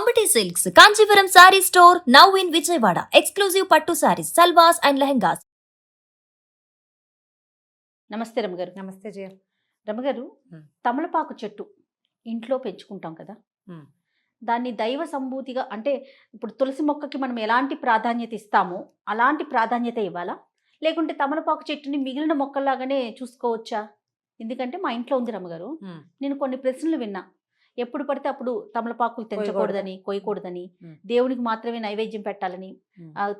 Ambati Silks, Kanchipuram Saree Store, now in Vijayawada. Exclusive Pattu Sarees, Salwas and Lehengas. నమస్తే రమగారు. నమస్తే జయ. రమగారు, తమలపాకు చెట్టు ఇంట్లో పెంచుకుంటాం కదా, దాన్ని దైవ సంభూతిగా అంటే ఇప్పుడు తులసి మొక్కకి మనం ఎలాంటి ప్రాధాన్యత ఇస్తామో అలాంటి ప్రాధాన్యత ఇవ్వాలా, లేకుంటే తమలపాకు చెట్టుని మిగిలిన మొక్కల్లాగానే చూసుకోవచ్చా? ఎందుకంటే మా ఇంట్లో ఉంది రమగారు, నేను కొన్ని ప్రశ్నలు విన్నా. ఎప్పుడు పడితే అప్పుడు తమలపాకులు తెంచకూడదని, కొయ్యకూడదని, దేవునికి మాత్రమే నైవేద్యం పెట్టాలని,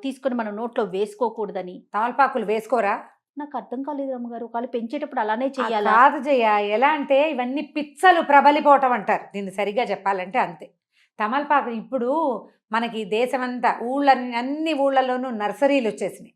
తీసుకొని మనం నోట్లో వేసుకోకూడదని. తమలపాకులు వేసుకోరా? నాకు అర్థం కాలేదు రమ్మగారు. వాళ్ళు పెంచేటప్పుడు అలానే చెయ్యాలి? కాదు జయ, ఎలా అంటే ఇవన్నీ పిచ్చలు ప్రబలిపోవటం అంటారు దీన్ని, సరిగ్గా చెప్పాలంటే అంతే. తమలపాకు ఇప్పుడు మనకి దేశమంతా అన్ని ఊళ్ళల్లోనూ నర్సరీలు వచ్చేసినాయి.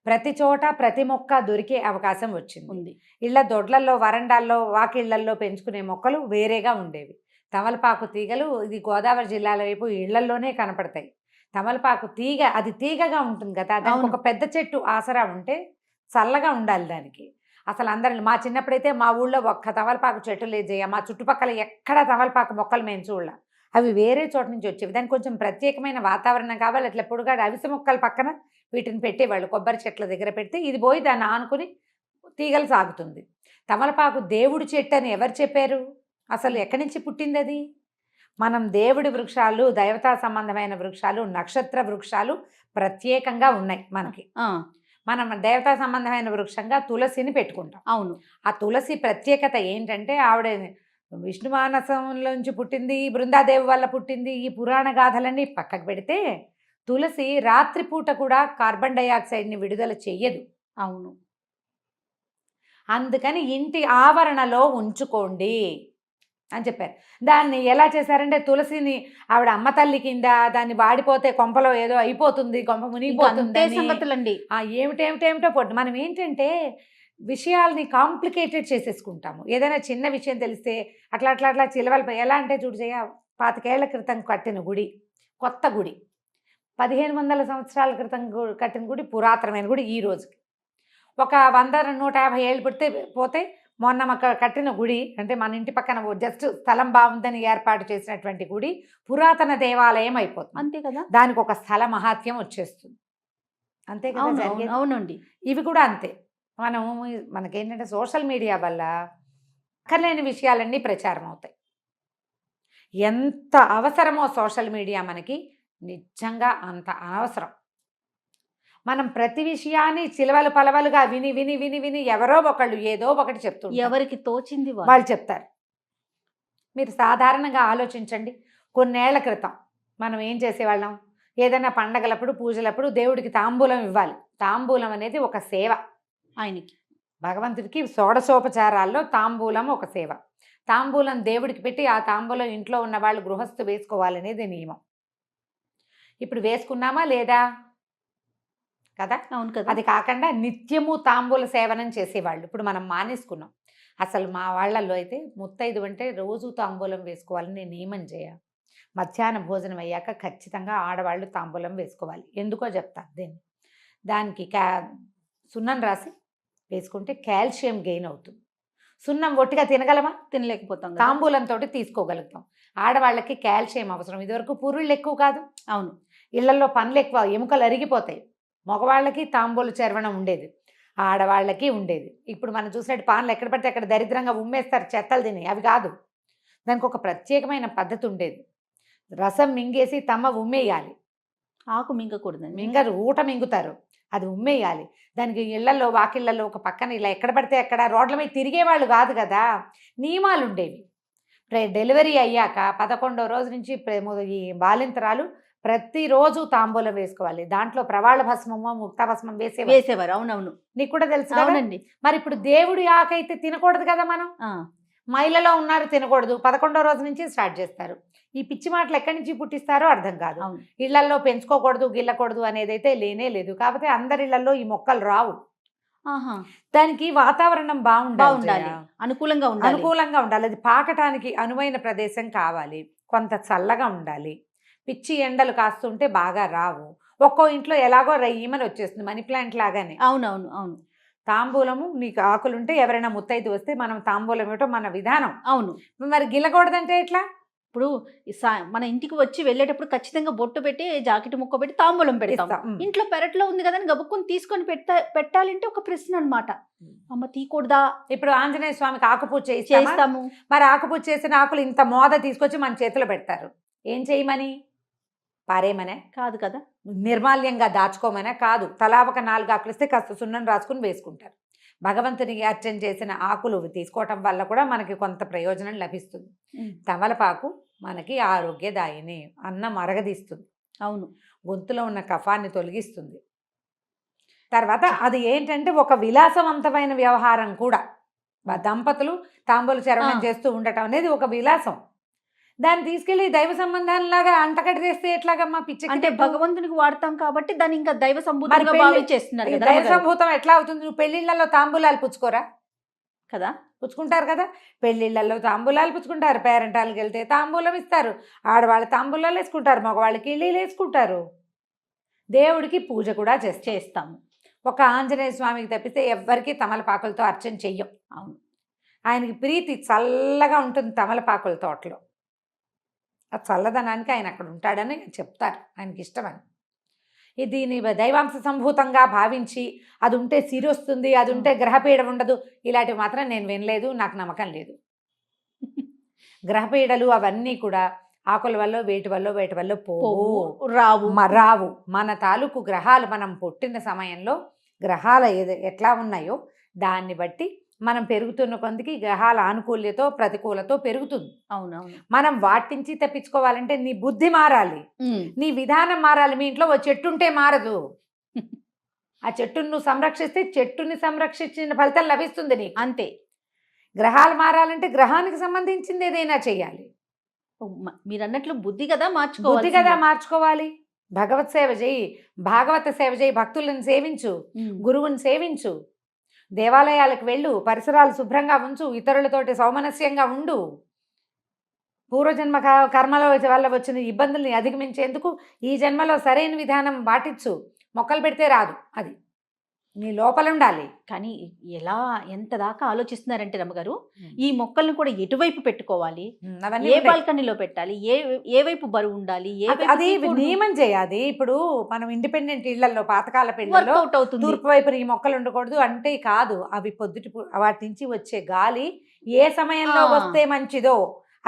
ప్రతి చోట ప్రతి మొక్క దొరికే అవకాశం వచ్చింది. ఇళ్ల దొడ్లల్లో, వరండాల్లో, వాకిళ్లల్లో పెంచుకునే మొక్కలు వేరేగా ఉండేవి. తమలపాకు తీగలు ఇది గోదావరి జిల్లాల వైపు ఇళ్లల్లోనే కనపడతాయి. తమలపాకు తీగ అది తీగగా ఉంటుంది కదా, దానికి ఒక పెద్ద చెట్టు ఆసరా ఉంటే చల్లగా ఉండాలి దానికి. అసలు అందరిని మా చిన్నప్పుడైతే మా ఊళ్ళో ఒక్క తమలపాకు చెట్టు లేదు జయ. మా చుట్టుపక్కల ఎక్కడ తమలపాకు మొక్కలు మేము చూడాల, అవి వేరే చోట నుంచి వచ్చేవి. దానికి కొంచెం ప్రత్యేకమైన వాతావరణం కావాలి. అట్లా పొడుగాడు అవిసె మొక్కల పక్కన వీటిని పెట్టేవాళ్ళు, కొబ్బరి చెట్ల దగ్గర పెడితే ఇది పోయి దాన్ని ఆనుకుని తీగలు సాగుతుంది. తమలపాకు దేవుడి చెట్టు అని ఎవరు చెప్పారు? అసలు ఎక్కడి నుంచి పుట్టింది అది? మనం దేవుడి వృక్షాలు, దైవతా సంబంధమైన వృక్షాలు, నక్షత్ర వృక్షాలు ప్రత్యేకంగా ఉన్నాయి మనకి. మనం దేవతా సంబంధమైన వృక్షంగా తులసిని పెట్టుకుంటాం. అవును. ఆ తులసి ప్రత్యేకత ఏంటంటే ఆవిడ విష్ణు మానసంలోంచి పుట్టింది, బృందాదేవి వల్ల పుట్టింది. ఈ పురాణ గాథలన్నీ పక్కకు పెడితే తులసి రాత్రిపూట కూడా కార్బన్ డైఆక్సైడ్ని విడుదల చెయ్యదు. అవును. అందుకని ఇంటి ఆవరణలో ఉంచుకోండి అని చెప్పారు. దాన్ని ఎలా చేశారంటే తులసిని ఆవిడ అమ్మ తల్లి కింద, దాన్ని వాడిపోతే కొంపలో ఏదో అయిపోతుంది, కొంప మునిగిపోతుంది సంగతులండి. ఏమిటేమిటో పొట్టు. మనం ఏంటంటే విషయాల్ని కాంప్లికేటెడ్ చేసేసుకుంటాము. ఏదైనా చిన్న విషయం తెలిస్తే అట్లా అట్లా అట్లా చిలవలు. ఎలా అంటే చూడు జయ, 25 ఏళ్ల క్రితం కట్టిన గుడి కొత్త గుడి, 1500 సంవత్సరాల క్రితం కట్టిన గుడి పురాతనమైన గుడి. ఈ రోజుకి ఒక 100-150 ఏళ్ళు పోతే మొన్న మాకు కట్టిన గుడి అంటే మన ఇంటి పక్కన జస్ట్ స్థలం బాగుందని ఏర్పాటు చేసినటువంటి గుడి పురాతన దేవాలయం అయిపోతుంది. అంతే కదా, దానికి ఒక స్థల మహాత్యం వచ్చేస్తుంది. అంతే కదా. అవునండి. ఇవి కూడా అంతే. మనకేంటంటే సోషల్ మీడియా వల్ల అక్కర్లేని విషయాలన్నీ ప్రచారం అవుతాయి. ఎంత అవసరమో సోషల్ మీడియా మనకి, నిజంగా అంత అనవసరం. మనం ప్రతి విషయాన్ని చిలవలు పలవలుగా విని విని విని విని ఎవరో ఒకళ్ళు ఏదో ఒకటి చెప్తుంటారు, ఎవరికి తోచింది వాళ్ళు చెప్తారు. మీరు సాధారణంగా ఆలోచించండి, కొన్నేళ్ల క్రితం మనం ఏం చేసేవాళ్ళం? ఏదైనా పండగలప్పుడు, పూజలప్పుడు దేవుడికి తాంబూలం ఇవ్వాలి. తాంబూలం అనేది ఒక సేవ ఆయనకి, భగవంతుడికి. షోడశోపచారాల్లో తాంబూలం ఒక సేవ. తాంబూలం దేవుడికి పెట్టి ఆ తాంబూలం ఇంట్లో ఉన్న వాళ్ళు గృహస్థు వేసుకోవాలనేది నియమం. ఇప్పుడు వేసుకున్నామా లేదా? కదా. అవును కదా. అది కాకుండా నిత్యము తాంబూల సేవనం చేసేవాళ్ళు ఇప్పుడు మనం మానేసుకున్నాం. అసలు మా వాళ్ళల్లో అయితే ముత్తైదు అంటే రోజు తాంబూలం వేసుకోవాలని నియమం చేయ. మధ్యాహ్న భోజనం అయ్యాక ఖచ్చితంగా ఆడవాళ్ళు తాంబూలం వేసుకోవాలి. ఎందుకో చెప్తా. దానికి సున్నం రాసి వేసుకుంటే కాల్షియం గెయిన్ అవుతుంది. సున్నం ఒట్టిగా తినగలమా? తినలేకపోతాం. తాంబూలంతో తీసుకోగలుగుతాం. ఆడవాళ్ళకి కాల్షియం అవసరం. ఇదివరకు పురుళ్ళు ఎక్కువ కాదు. అవును. ఇళ్లలో పనులు ఎక్కువ, ఎముకలు అరిగిపోతాయి. మగవాళ్ళకి తాంబూల చర్వణం ఉండేది, ఆడవాళ్ళకి ఉండేది. ఇప్పుడు మనం చూసినట్టు పాన్లు ఎక్కడ పడితే అక్కడ దరిద్రంగా ఉమ్మేస్తారు, చెత్తలు తిని. అవి కాదు, దానికి ఒక ప్రత్యేకమైన పద్ధతి ఉండేది. రసం మింగేసి తమ్మ ఉమ్మేయాలి. ఆకు మింగకూడదు, మింగరు, ఊట మింగుతారు, అది ఉమ్మేయాలి. దానికి ఇళ్లలో వాకిళ్లలో ఒక పక్కన ఇలా ఎక్కడ పడితే అక్కడ రోడ్ల మీద తిరిగేవాళ్ళు కాదు కదా, నియమాలు ఉండేవి. డెలివరీ అయ్యాక 11వ రోజు నుంచి ఈ బాలింతరాలు ప్రతిరోజు తాంబూలం వేసుకోవాలి. దాంట్లో ప్రవాళ భస్మము, ముక్త భస్మం వేసేవారు. అవునవును, నీకు కూడా తెలుసు. అవునండి. మరి ఇప్పుడు దేవుడి ఆకైతే తినకూడదు కదా. మనం మైలలో ఉన్నారు, తినకూడదు. 11వ రోజు నుంచి స్టార్ట్ చేస్తారు. ఈ పిచ్చి మాటలు ఎక్కడి నుంచి పుట్టిస్తారో అర్థం కాదు. ఇళ్లలో పెంచుకోకూడదు, గిల్లకూడదు అనేది అయితే లేనే లేదు. కాకపోతే అందరి ఇళ్లలో ఈ మొక్కలు రావు. దానికి వాతావరణం బాగుండాలి, అనుకూలంగా ఉండాలి. అది పాకటానికి అనువైన ప్రదేశం కావాలి, కొంత చల్లగా ఉండాలి. పిచ్చి ఎండలు కాస్తుంటే బాగా రావు. ఒక్కో ఇంట్లో ఎలాగో రయ్యమని వచ్చేస్తుంది, మనీ ప్లాంట్ లాగానే. అవునవును. అవును. తాంబూలము నీకు ఆకులుంటే ఎవరైనా ముత్తైదు వస్తే మనం తాంబూలం ఇవ్వటం మన విధానం. అవును. మరి గిల్లకూడదంటే ఎట్లా? ఇప్పుడు మన ఇంటికి వచ్చి వెళ్ళేటప్పుడు ఖచ్చితంగా బొట్టు పెట్టి జాకెట్ ముక్క పెట్టి తాంబూలం పెడతాం. ఇస్తాం. ఇంట్లో పెరట్లో ఉంది కదా అని గబుక్కుని తీసుకొని పెట్టాలంటే ఒక ప్రశ్న అన్నమాట. అమ్మ తీయకూడదా? ఇప్పుడు ఆంజనేయ స్వామికి ఆకుపూజ చేస్తాము. మరి ఆకుపూజ చేసిన ఆకులు ఇంత మోద తీసుకొచ్చి మన చేతిలో పెడతారు. ఏం చేయమని? పారేమనే కాదు కదా, నిర్మాల్యంగా దాచుకోమనే కాదు. తలా ఒక 4 ఆకులు ఇస్తే కాస్త సున్నం రాసుకుని వేసుకుంటారు. భగవంతునికి అర్చన చేసిన ఆకులు తీసుకోవటం వల్ల కూడా మనకి కొంత ప్రయోజనం లభిస్తుంది. తమలపాకు మనకి ఆరోగ్యదాయిని, అన్నం అరగదీస్తుంది, అవును, గొంతులో ఉన్న కఫాన్ని తొలగిస్తుంది. తర్వాత అది ఏంటంటే ఒక విలాసవంతమైన వ్యవహారం కూడా. దంపతులు తాంబూల చరవణం చేస్తూ ఉండటం అనేది ఒక విలాసం. దాన్ని తీసుకెళ్లి దైవ సంబంధాలలాగా అంటకట్టి చేస్తే ఎట్లాగమ్మా? పిచ్చి. అంటే భగవంతునికి వాడతాం కాబట్టి దాన్ని ఇంకా దైవ సంభూతంగా భావించేస్తున్నారు కదా. దైవ సంభూతం ఎట్లా అవుతుంది? నువ్వు పెళ్లిళ్లలో తాంబూలాలు పుచ్చుకోరా కదా? పుచ్చుకుంటారు కదా. పెళ్లిళ్లలో తాంబూలాలు పుచ్చుకుంటారు. పేరెంటాలకు వెళ్తే తాంబూలం ఇస్తారు. ఆడవాళ్ళు తాంబూలాలు వేసుకుంటారు, మగవాళ్ళకి ఇళ్ళీలు వేసుకుంటారు. దేవుడికి పూజ కూడా చేస్తాము. ఒక ఆంజనేయ స్వామికి తప్పితే ఎవ్వరికీ తమలపాకులతో అర్చన చెయ్యం. అవును, ఆయనకి ప్రీతి చల్లగా ఉంటుంది తమలపాకుల తోటలో. ఆ చల్లదనానికి ఆయన అక్కడ ఉంటాడని చెప్తారు, ఆయనకి ఇష్టమని. దీని దైవాంశ సంభూతంగా భావించి అది ఉంటే సిరి వస్తుంది, అది ఉంటే గ్రహపీడ ఉండదు, ఇలాంటివి మాత్రం నేను వినలేదు, నాకు నమ్మకం లేదు. గ్రహపీడలు అవన్నీ కూడా ఆకుల వల్ల వేటి వల్ల పోవు, రావు. మన తాలూకు గ్రహాలు మనం పుట్టిన సమయంలో గ్రహాలు ఎట్లా ఉన్నాయో దాన్ని బట్టి మనం పెరుగుతున్న కొందికి గ్రహాల ఆనుకూల్యతో ప్రతికూలతో పెరుగుతుంది. అవునవును. మనం వాటించి తప్పించుకోవాలంటే నీ బుద్ధి మారాలి, నీ విధానం మారాలి. మీ ఇంట్లో ఓ చెట్టు ఉంటే మారదు. ఆ చెట్టును నువ్వు సంరక్షిస్తే చెట్టుని సంరక్షించిన ఫలితం లభిస్తుంది నీకు. అంతే. గ్రహాలు మారాలంటే గ్రహానికి సంబంధించింది ఏదైనా చెయ్యాలి. మీరు అన్నట్లు బుద్ధి కదా మార్చుకోవాలి. భగవత్ సేవ చేయి, భాగవత సేవ చేయి, భక్తులను సేవించు, గురువుని సేవించు, దేవాలయాలకు వెళ్ళు, పరిసరాలు శుభ్రంగా ఉంచు, ఇతరులతోటి సౌమనస్యంగా ఉండు. పూర్వజన్మ కర్మల వల్ల వచ్చిన ఇబ్బందుల్ని అధిగమించేందుకు ఈ జన్మలో సరైన విధానం పాటించు. మొక్కలు పెడితే రాదు, అది నీ లోపల ఉండాలి. కానీ ఎంత దాకా ఆలోచిస్తున్నారంటే రమ్మగారు, ఈ మొక్కల్ని కూడా ఎటువైపు పెట్టుకోవాలి, ఏ బాల్కనీలో పెట్టాలి, ఏ వైపు బరువు ఉండాలి, అది నియమం చేయాలి. ఇప్పుడు మనం ఇండిపెండెంట్ ఇళ్లలో పాతకాల పెళ్లిలో తూర్పు వైపున ఈ మొక్కలు ఉండకూడదు అంటే కాదు. అవి వాటి నుంచి వచ్చే గాలి ఏ సమయంలో వస్తే మంచిదో,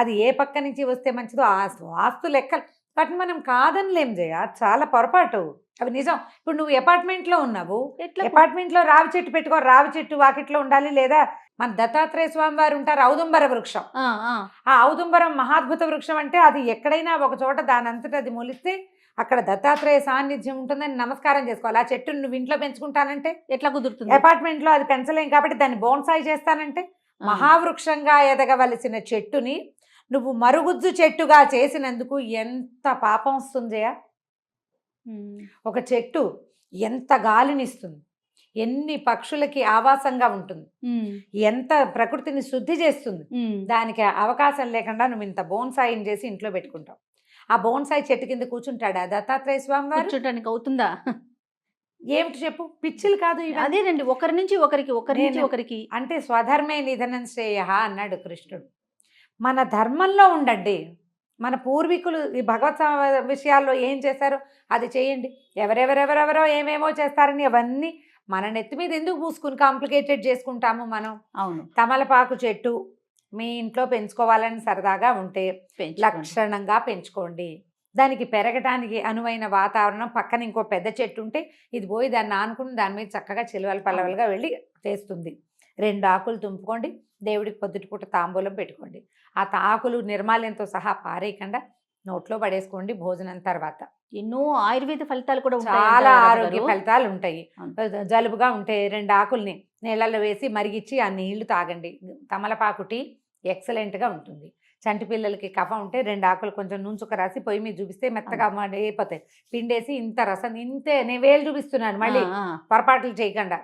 అది ఏ పక్క నుంచి వస్తే మంచిదో ఆ వాస్తు లెక్కలు వాటిని మనం కాదనిలేం చేయ, చాలా పొరపాటు. అవి నిజం. ఇప్పుడు నువ్వు అపార్ట్మెంట్లో ఉన్నావు, అపార్ట్మెంట్లో రావి చెట్టు పెట్టుకో, రావి చెట్టు వాకిట్లో ఉండాలి. లేదా మన దత్తాత్రేయ స్వామి వారు ఉంటారు, ఔదుంబర వృక్షం. ఆ ఔదుంబరం మహాద్భుత వృక్షం. అంటే అది ఎక్కడైనా ఒక చోట దాని అంతటా అది మొలిస్తే అక్కడ దత్తాత్రేయ సాన్నిధ్యం ఉంటుందని నమస్కారం చేసుకోవాలి. ఆ చెట్టును నువ్వు ఇంట్లో పెంచుకుంటానంటే ఎట్లా కుదురుతుంది? అపార్ట్మెంట్లో అది పెంచలేం కాబట్టి దాన్ని బోన్సాయి చేస్తానంటే, మహావృక్షంగా ఎదగవలసిన చెట్టుని నువ్వు మరుగుజ్జు చెట్టుగా చేసినందుకు ఎంత పాపం వస్తుందయా. ఒక చెట్టు ఎంత గాలినిస్తుంది, ఎన్ని పక్షులకి ఆవాసంగా ఉంటుంది, ఎంత ప్రకృతిని శుద్ధి చేస్తుంది. దానికి అవకాశం లేకుండా నువ్వు ఇంత బోన్సాయిని చేసి ఇంట్లో పెట్టుకుంటావు. ఆ బోన్సాయి చెట్టు కింద కూర్చుంటాడా దత్తాత్రేయ స్వామి వారు? కూర్చుంటానికి అవుతుందా? ఏమిటి చెప్పు, పిచ్చిలు కాదు. అదేనండి, ఒకరి నుంచి ఒకరికి అంటే స్వధర్మే నిధనం శ్రేయ అన్నాడు కృష్ణుడు. మన ధర్మంలో ఉండండి. మన పూర్వీకులు ఈ భగవత్ విషయాల్లో ఏం చేశారో అది చేయండి. ఎవరెవరో ఏమేమో చేస్తారని అవన్నీ మన నెత్తి మీద ఎందుకు పూసుకుని కాంప్లికేటెడ్ చేసుకుంటాము మనం. అవును. తమలపాకు చెట్టు మీ ఇంట్లో పెంచుకోవాలని సరదాగా ఉంటే లక్షణంగా పెంచుకోండి. దానికి పెరగడానికి అనువైన వాతావరణం, పక్కన ఇంకో పెద్ద చెట్టు ఉంటే ఇది పోయి దాన్ని ఆనుకుని దాని మీద చక్కగా చిలువలు పల్లవలుగా వెళ్ళి చేస్తుంది. 2 ఆకులు తుంపుకోండి, దేవుడికి పొద్దుటిపూట తాంబూలం పెట్టుకోండి. ఆ ఆకులు నిర్మాల్యంతో సహా పారేయకుండా నోట్లో పడేసుకోండి భోజనం తర్వాత. ఎన్నో ఆయుర్వేద ఫలితాలు కూడా చాలా ఆరోగ్య ఫలితాలు ఉంటాయి. జలుబుగా ఉంటే 2 ఆకుల్ని నీళ్ళల్లో వేసి మరిగిచ్చి ఆ నీళ్లు తాగండి. తమలపాకు టీ ఎక్సలెంట్గా ఉంటుంది. చంటి పిల్లలకి కఫం ఉంటే 2 ఆకులు కొంచెం నూనె రాసి పొయ్యి మీద చూపిస్తే మెత్తగా అయిపోతాయి. పిండేసి ఇంత రసం, ఇంతే నేను వేలు చూపిస్తున్నాను, మళ్ళీ పొరపాట్లు చేయకుండా.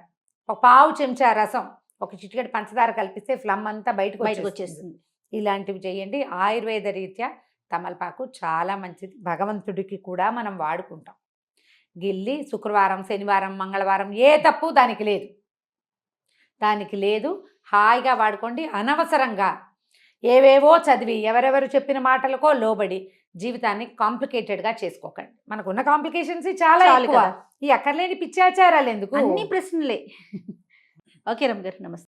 ఒక పావు చెంచా రసం, ఒక చిటికెడు పంచదార కలిపిస్తే ఫ్లమ్ అంతా బయటకు వచ్చేస్తుంది. ఇలాంటివి చేయండి. ఆయుర్వేద రీత్యా తమలపాకు చాలా మంచిది. భగవంతుడికి కూడా మనం వాడుకుంటాం. గిల్లి శుక్రవారం, శనివారం, మంగళవారం ఏ తప్పు దానికి లేదు. హాయిగా వాడుకోండి. అనవసరంగా ఏవేవో చదివి ఎవరెవరు చెప్పిన మాటలకో లోబడి జీవితాన్ని కాంప్లికేటెడ్గా చేసుకోకండి. మనకున్న కాంప్లికేషన్స్ చాలా చాలు ఎక్కువ. కదా. ఈ అక్కర్లేని పిచ్చాచారాలు ఎందుకు? అన్ని ప్రశ్నలే. ఓకే రమ్య గారు, నమస్తే.